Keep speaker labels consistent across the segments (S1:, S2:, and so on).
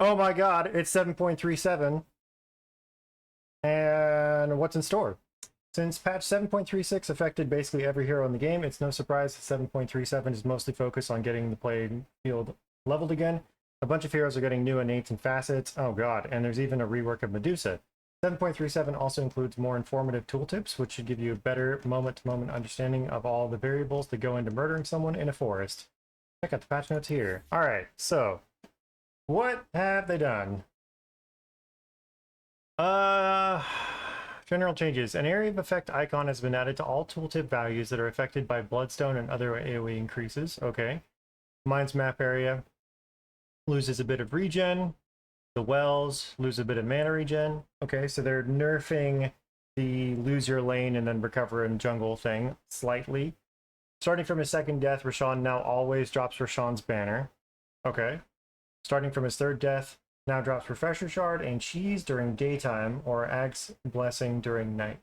S1: Oh my god, it's 7.37. And what's in store? Since patch 7.36 affected basically every hero in the game, it's no surprise that 7.37 is mostly focused on getting the playing field leveled again. A bunch of heroes are getting new innates and facets. Oh god, and there's even a rework of Medusa. 7.37 also includes more informative tooltips, which should give you a better moment-to-moment understanding of all the variables that go into murdering someone in a forest. Check out the patch notes here. Alright, so what have they done? Uh, General changes. An area of effect icon has been added to all tooltip values that are affected by Bloodstone and other AoE increases. Okay. Mine's map area loses a bit of regen. The wells lose a bit of mana regen. Okay, so they're nerfing the lose your lane and then recover in jungle thing slightly. Starting from his second death, Roshan now always drops Roshan's banner. Okay. Starting from his third death, now drops Refresher Shard and Cheese during daytime, or Ag's Blessing during night.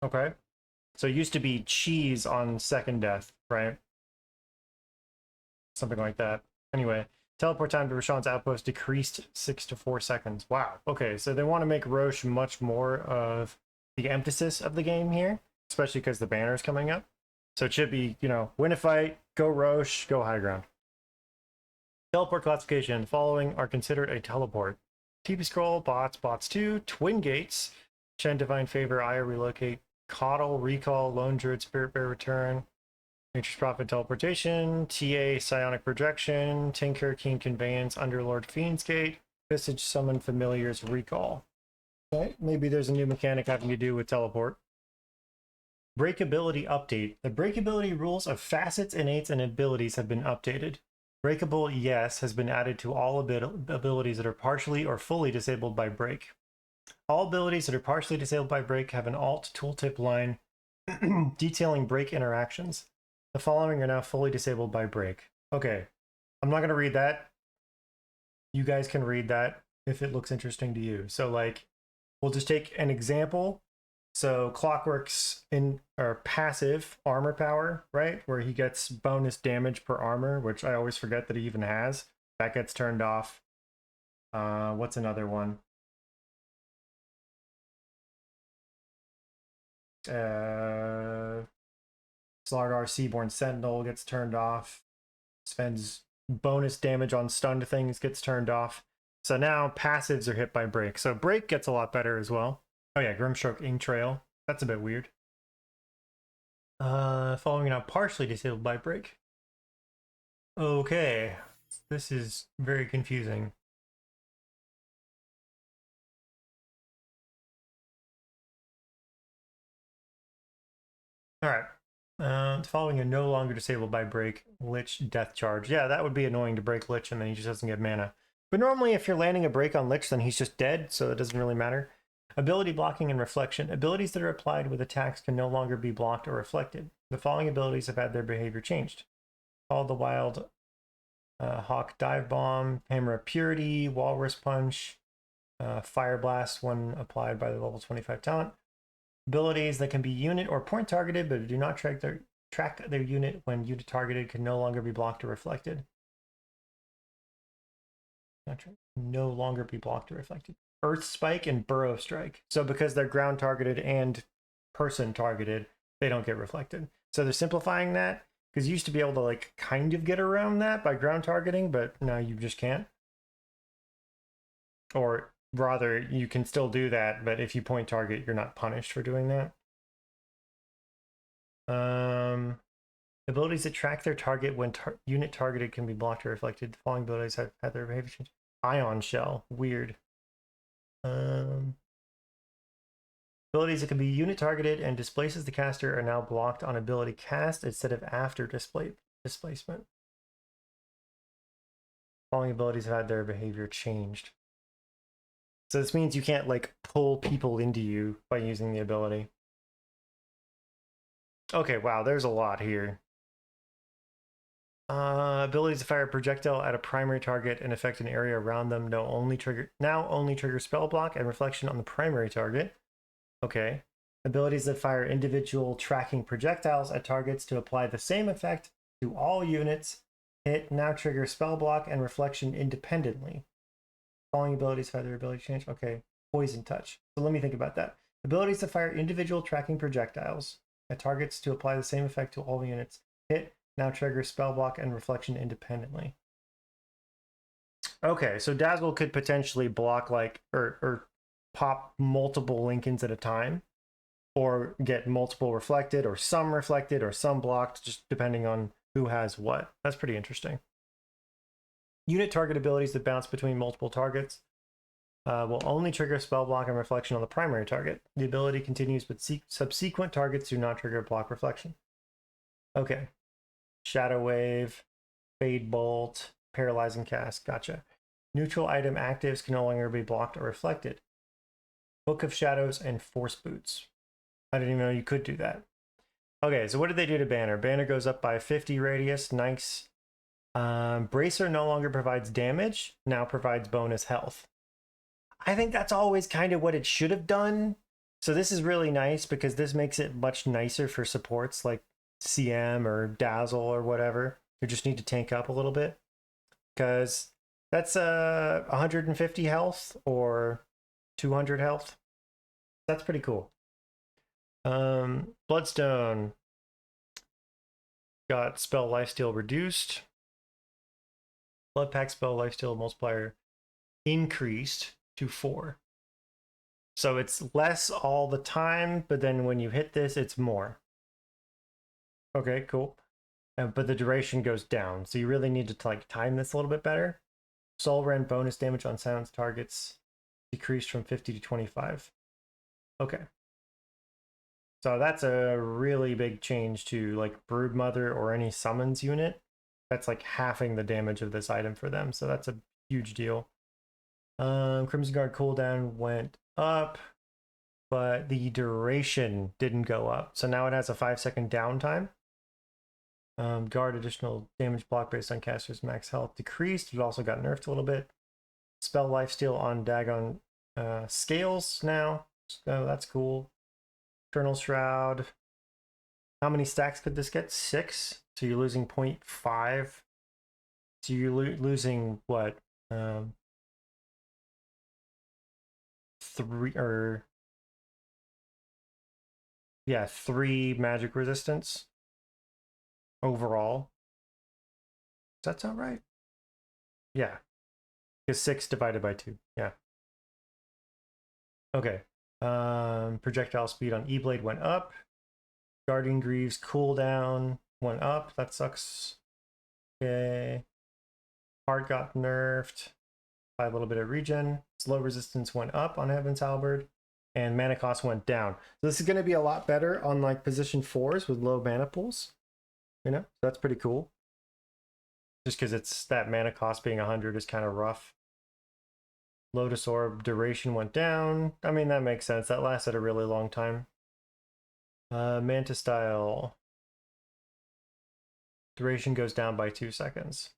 S1: Okay. So it used to be Cheese on second death, right? Something like that. Anyway, teleport time to Roshan's outpost decreased 6 to 4 seconds. Wow. Okay, so they want to make Rosh much more of the emphasis of the game here, especially because the banner is coming up. So it should be, win a fight, go Rosh, go high ground. Teleport classification. The following are considered a teleport. TP Scroll, Bots, Bots 2, Twin Gates, Shen Divine Favor, Aya Relocate, Coddle, Recall, Lone Druid, Spirit Bear Return, Nature's Prophet Teleportation, TA Psionic Projection, Tinker, Keen Conveyance, Underlord Fiend's Gate, Visage Summon Familiars Recall. Okay, maybe there's a new mechanic having to do with teleport. Breakability update. The breakability rules of facets, innates, and abilities have been updated. Breakable Yes has been added to all abilities that are partially or fully disabled by break. All abilities that are partially disabled by break have an alt tooltip line detailing break interactions. The following are now fully disabled by break. Okay, I'm not going to read that. You guys can read that if it looks interesting to you. So like, we'll just take an example. So Clockwork's passive armor power, right? Where he gets bonus damage per armor, which I always forget that he even has. That gets turned off. What's another one? Slardar Seaborn Sentinel gets turned off. Spends bonus damage on stunned things, gets turned off. So now passives are hit by break. So break gets a lot better as well. Oh yeah, Grimstroke Ink Trail. That's a bit weird. Following now partially disabled by break. Okay, this is very confusing. All right. Following a no longer disabled by break, Lich Death Charge. Yeah, that would be annoying to break Lich and then he just doesn't get mana. But normally if you're landing a break on Lich, then he's just dead, so it doesn't really matter. Ability blocking and reflection. Abilities that are applied with attacks can no longer be blocked or reflected. The following abilities have had their behavior changed. Call the Wild, Hawk Dive Bomb, Hammer of Purity, Walrus Punch, Fire Blast when applied by the level 25 talent. Abilities that can be unit or point targeted but do not track their unit when unit targeted can no longer be blocked or reflected. No longer be blocked or reflected. Earth Spike and Burrow Strike. So because they're ground targeted and person targeted, they don't get reflected. So they're simplifying that because you used to be able to like kind of get around that by ground targeting, but now you just can't. Or rather, you can still do that, but if you point target, you're not punished for doing that. Abilities that track their target when unit targeted can be blocked or reflected. The following abilities have had their behavior change. Ion Shell. Weird. Abilities that can be unit targeted and displaces the caster are now blocked on ability cast instead of after displacement. Following abilities have had their behavior changed. So this means you can't like pull people into you by using the ability. Okay, wow, there's a lot here. Abilities to fire a projectile at a primary target and affect an area around them now only trigger spell block and reflection on the primary target. Okay. Abilities that fire individual tracking projectiles at targets to apply the same effect to all units Hit now trigger spell block and reflection independently. Following abilities have their ability change. Okay, poison touch. So let me think about that. Abilities to fire individual tracking projectiles at targets to apply the same effect to all units. Hit now trigger spell block and reflection independently. Okay, so Dazzle could potentially block like or pop multiple Lincolns at a time, or get multiple reflected, or some blocked, just depending on who has what. That's pretty interesting. Unit target abilities that bounce between multiple targets will only trigger spell block and reflection on the primary target. The ability continues, but subsequent targets do not trigger block reflection. Okay. Shadow Wave, Fade Bolt, Paralyzing Cast. Gotcha. Neutral item actives can no longer be blocked or reflected. Book of Shadows and Force Boots. I didn't even know you could do that. Okay, so what did they do to Banner? Banner goes up by 50 radius. Nice. Bracer no longer provides damage, now provides bonus health. I think that's always kind of what it should have done. So this is really nice because this makes it much nicer for supports like CM or Dazzle or whatever, who just need to tank up a little bit. Because that's 150 health or 200 health. That's pretty cool. Bloodstone got spell lifesteal reduced. Blood pack spell lifesteal multiplier increased to 4. So it's less all the time, but then when you hit this, it's more. Okay, cool. But the duration goes down, so you really need to like time this a little bit better. Soul Rend bonus damage on silenced targets decreased from 50 to 25. Okay. So that's a really big change to like Broodmother or any summons unit. That's like halving the damage of this item for them, so that's a huge deal. Crimson Guard cooldown went up, but the duration didn't go up. So now it has a 5-second downtime. Guard additional damage block based on caster's max health decreased. It also got nerfed a little bit. Spell lifesteal on Dagon scales now. So that's cool. Eternal Shroud. How many stacks could this get? 6. So you're losing 0.5. So you're losing what? 3 magic resistance overall. Does that sound right? Yeah. Because 6 divided by 2. Yeah. Okay. Projectile speed on E-Blade went up. Guardian Greaves cooldown went up. That sucks. Okay. Heart got nerfed by a little bit of regen. Slow resistance went up on Heaven's Halberd. And mana cost went down. So this is going to be a lot better on like position 4s with low mana pools. You know, that's pretty cool. Just because it's that mana cost being 100 is kind of rough. Lotus Orb duration went down. I mean, that makes sense. That lasted a really long time. Mantis Style. Duration goes down by 2 seconds.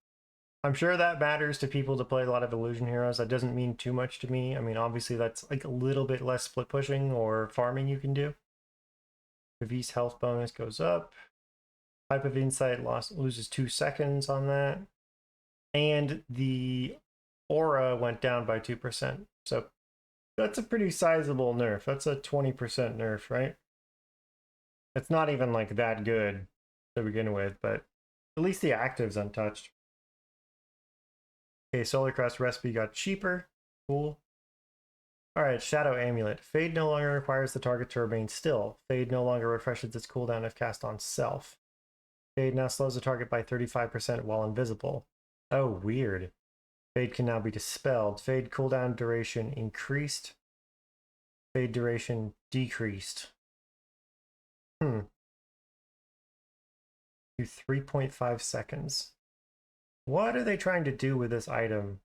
S1: I'm sure that matters to people that play a lot of Illusion Heroes. That doesn't mean too much to me. I mean, obviously that's like a little bit less split pushing or farming you can do. Revi's health bonus goes up. Type of Insight loses 2 seconds on that. And the aura went down by 2%. So that's a pretty sizable nerf. That's a 20% nerf, right? It's not even like that good to begin with, but at least the active's untouched. Okay, Solar Cross recipe got cheaper. Cool. Alright, Shadow Amulet. Fade no longer requires the target to remain still. Fade no longer refreshes its cooldown if cast on self. Fade now slows the target by 35% while invisible. Oh, weird. Fade can now be dispelled. Fade cooldown duration increased. Fade duration decreased. To 3.5 seconds. What are they trying to do with this item?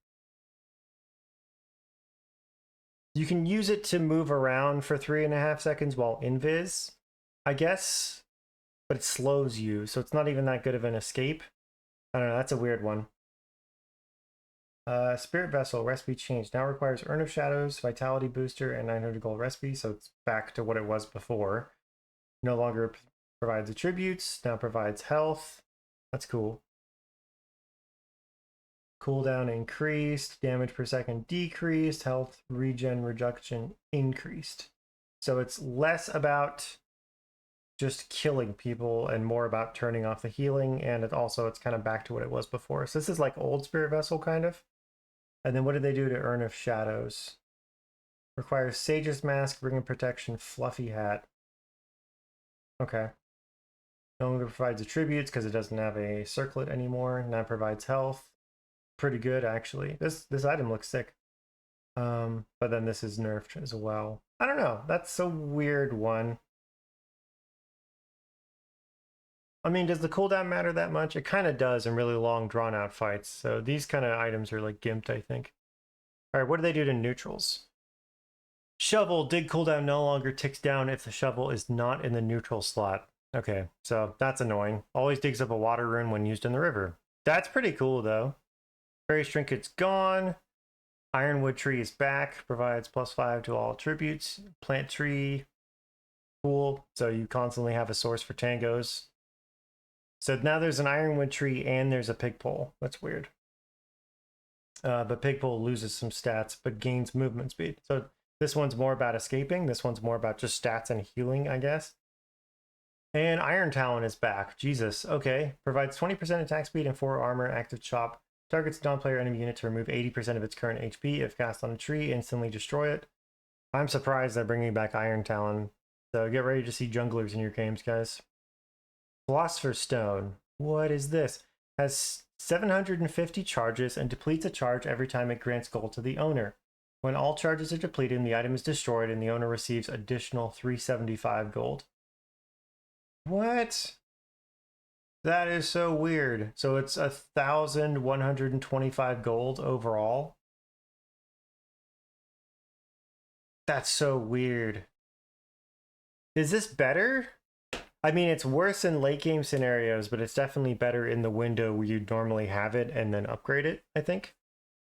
S1: You can use it to move around for 3.5 seconds while invis, I guess, but it slows you, so it's not even that good of an escape. I don't know, that's a weird one. Spirit Vessel recipe change now requires Urn of Shadows, Vitality Booster, and 900 gold recipe, so it's back to what it was before. No longer provides attributes, now provides health. That's cool. Cooldown increased, damage per second decreased, health regen reduction increased. So it's less about just killing people and more about turning off the healing, and it's kind of back to what it was before. So this is like old Spirit Vessel kind of. And then what did they do to Urn of Shadows? Requires Sage's Mask, Ring of Protection, Fluffy Hat. Okay. No longer provides attributes because it doesn't have a circlet anymore. Now provides health. Pretty good actually. This item looks sick. But then this is nerfed as well. I don't know. That's a weird one. I mean, does the cooldown matter that much? It kind of does in really long, drawn-out fights. So these kind of items are like gimped, I think. All right, what do they do to neutrals? Shovel, dig cooldown no longer ticks down if the shovel is not in the neutral slot. Okay, so that's annoying. Always digs up a water rune when used in the river. That's pretty cool, though. Fairy Trinket's gone. Ironwood Tree is back. Provides +5 to all attributes. Plant Tree. Cool. So you constantly have a source for tangos. So now there's an Ironwood Tree and there's a Pigpole. That's weird. But Pigpole loses some stats, but gains movement speed. So this one's more about escaping. This one's more about just stats and healing, I guess. And Iron Talon is back. Jesus. Okay. Provides 20% attack speed and 4 armor. Active chop. Targets a non-player enemy unit to remove 80% of its current HP. If cast on a tree, instantly destroy it. I'm surprised they're bringing back Iron Talon. So get ready to see junglers in your games, guys. Philosopher's Stone. What is this? Has 750 charges and depletes a charge every time it grants gold to the owner. When all charges are depleted, the item is destroyed and the owner receives additional 375 gold. What? That is so weird. So it's 1,125 gold overall. That's so weird. Is this better? I mean, it's worse in late game scenarios, but it's definitely better in the window where you'd normally have it and then upgrade it, I think.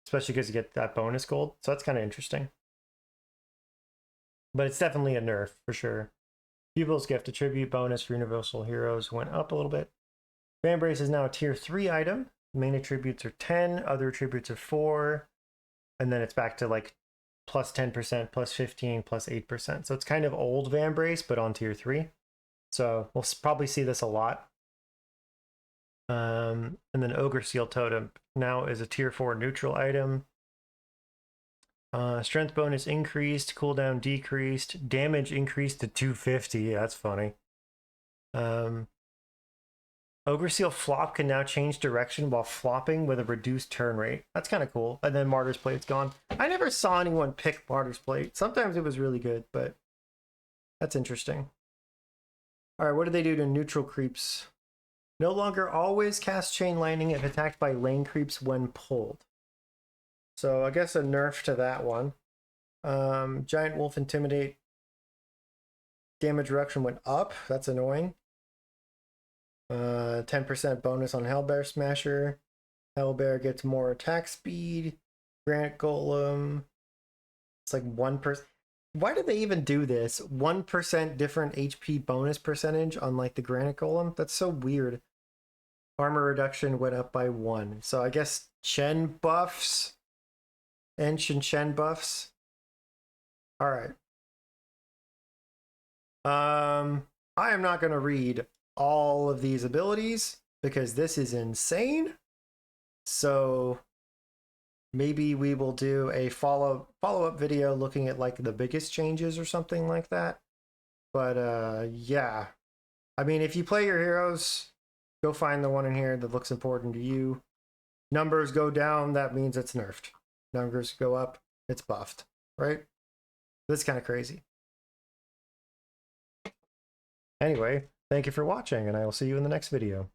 S1: Especially because you get that bonus gold. So that's kind of interesting. But it's definitely a nerf for sure. Pupil's Gift, attribute bonus for Universal Heroes went up a little bit. Vambrace is now a tier 3 item. Main attributes are 10, other attributes are 4. And then it's back to like plus 10%, plus 15, plus 8%. So it's kind of old Vambrace, but on tier 3. So we'll probably see this a lot. And then Ogre Seal Totem now is a tier 4 neutral item. Strength bonus increased, cooldown decreased, damage increased to 250. Yeah, that's funny. Ogre Seal Flop can now change direction while flopping with a reduced turn rate. That's kind of cool. And then Martyr's Plate's gone. I never saw anyone pick Martyr's Plate. Sometimes it was really good, but that's interesting. All right, what do they do to neutral creeps? No longer always cast Chain Lightning if attacked by lane creeps when pulled. So I guess a nerf to that one. Giant Wolf Intimidate. Damage reduction went up. That's annoying. 10% bonus on Hellbear Smasher. Hellbear gets more attack speed. Granite Golem. It's like 1%. Why did they even do this? 1% different HP bonus percentage on like the Granite Golem? That's so weird. Armor reduction went up by 1. So I guess Chen buffs. Ancient Chen buffs. Alright. I am not going to read all of these abilities because this is insane. So maybe we will do a follow-up video looking at like the biggest changes or something like that. But yeah. I mean, if you play your heroes, go find the one in here that looks important to you. Numbers go down, that means it's nerfed. Numbers go up, it's buffed, right? That's kind of crazy. Anyway, thank you for watching, and I will see you in the next video.